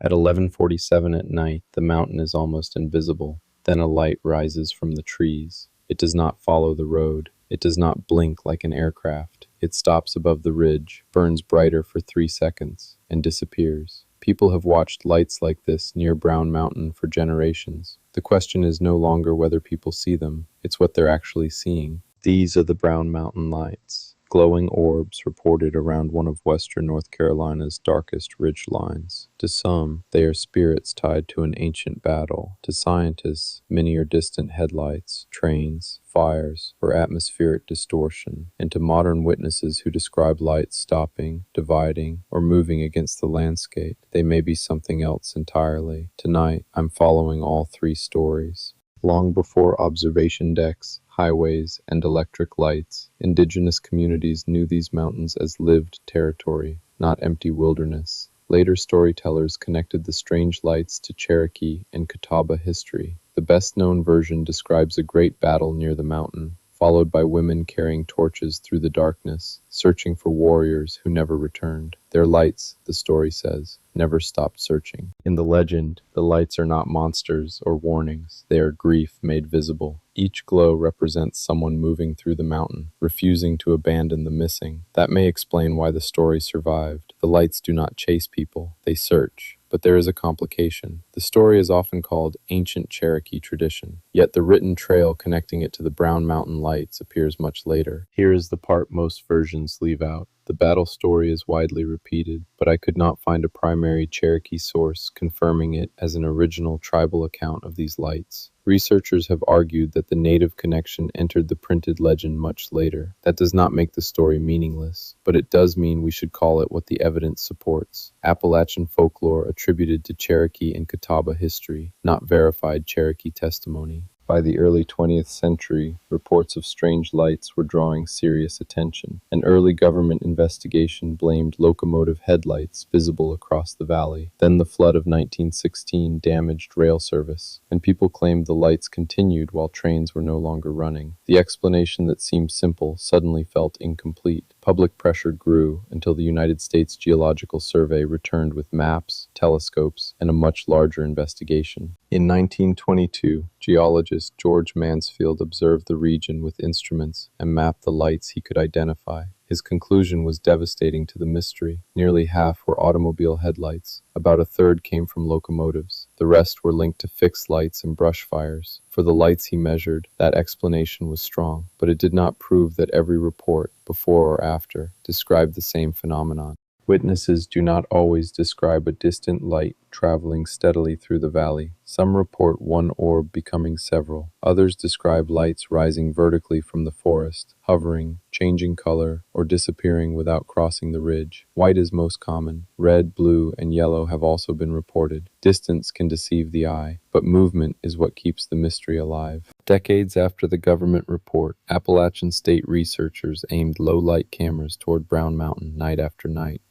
At 11:47 at night, the mountain is almost invisible. Then a light rises from the trees. It does not follow the road. It does not blink like an aircraft. It stops above the ridge, burns brighter for 3 seconds, and disappears. People have watched lights like this near Brown Mountain for generations. The question is no longer whether people see them, it's what they're actually seeing. These are the Brown Mountain lights, glowing orbs reported around one of western North Carolina's darkest ridge lines. To some, they are spirits tied to an ancient battle. To scientists, many are distant headlights, trains, fires, or atmospheric distortion. And to modern witnesses who describe lights stopping, dividing, or moving against the landscape, they may be something else entirely. Tonight, I'm following all three stories. Long before observation decks, highways, and electric lights, indigenous communities knew these mountains as lived territory, not empty wilderness. Later storytellers connected the strange lights to Cherokee and Catawba history. The best-known version describes a great battle near the mountain, followed by women carrying torches through the darkness, searching for warriors who never returned. Their lights, the story says, never stopped searching. In the legend, the lights are not monsters or warnings. They are grief made visible. Each glow represents someone moving through the mountain, refusing to abandon the missing. That may explain why the story survived. The lights do not chase people, they search. But there is a complication. The story is often called ancient Cherokee tradition, yet the written trail connecting it to the Brown Mountain lights appears much later. Here is the part most versions leave out. The battle story is widely repeated, but I could not find a primary Cherokee source confirming it as an original tribal account of these lights. Researchers have argued that the native connection entered the printed legend much later. That does not make the story meaningless, but it does mean we should call it what the evidence supports: Appalachian folklore attributed to Cherokee and Catawba history, not verified Cherokee testimony. By the early 20th century, reports of strange lights were drawing serious attention. An early government investigation blamed locomotive headlights visible across the valley. Then the flood of 1916 damaged rail service, and people claimed the lights continued while trains were no longer running. The explanation that seemed simple suddenly felt incomplete. Public pressure grew until the United States Geological Survey returned with maps, telescopes, and a much larger investigation. In 1922, geologist George Mansfield observed the region with instruments and mapped the lights he could identify. His conclusion was devastating to the mystery. Nearly half were automobile headlights. About a third came from locomotives. The rest were linked to fixed lights and brush fires. For the lights he measured, that explanation was strong, but it did not prove that every report, before or after, described the same phenomenon. Witnesses do not always describe a distant light traveling steadily through the valley. Some report one orb becoming several. Others describe lights rising vertically from the forest, hovering, changing color, or disappearing without crossing the ridge. White is most common. Red, blue, and yellow have also been reported. Distance can deceive the eye, but movement is what keeps the mystery alive. Decades after the government report, Appalachian State researchers aimed low-light cameras toward Brown Mountain night after night.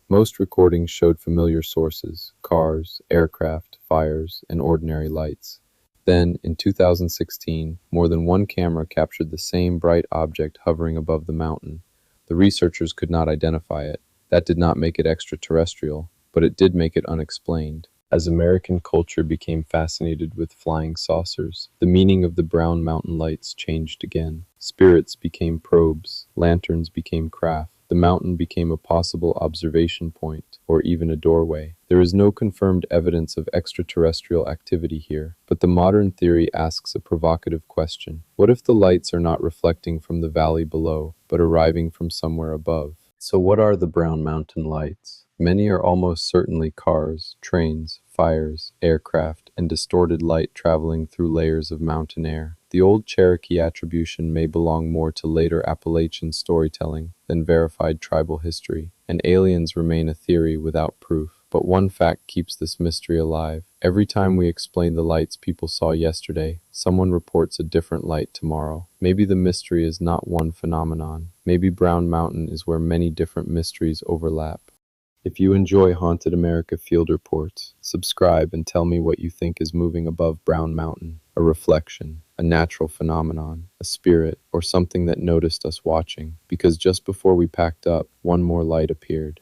Most recordings showed familiar sources: cars, aircraft, fires, and ordinary lights. Then, in 2016, more than one camera captured the same bright object hovering above the mountain. The researchers could not identify it. That did not make it extraterrestrial, but it did make it unexplained. As American culture became fascinated with flying saucers, the meaning of the Brown Mountain lights changed again. Spirits became probes, lanterns became craft. The mountain became a possible observation point, or even a doorway. There is no confirmed evidence of extraterrestrial activity here, but the modern theory asks a provocative question. What if the lights are not reflecting from the valley below, but arriving from somewhere above? So what are the Brown Mountain lights? Many are almost certainly cars, trains, fires, aircraft, and distorted light traveling through layers of mountain air. The old Cherokee attribution may belong more to later Appalachian storytelling than verified tribal history, and aliens remain a theory without proof. But one fact keeps this mystery alive. Every time we explain the lights people saw yesterday, someone reports a different light tomorrow. Maybe the mystery is not one phenomenon. Maybe Brown Mountain is where many different mysteries overlap. If you enjoy Haunted America Field Reports, subscribe and tell me what you think is moving above Brown Mountain. A reflection, a natural phenomenon, a spirit, or something that noticed us watching. Because just before we packed up, one more light appeared.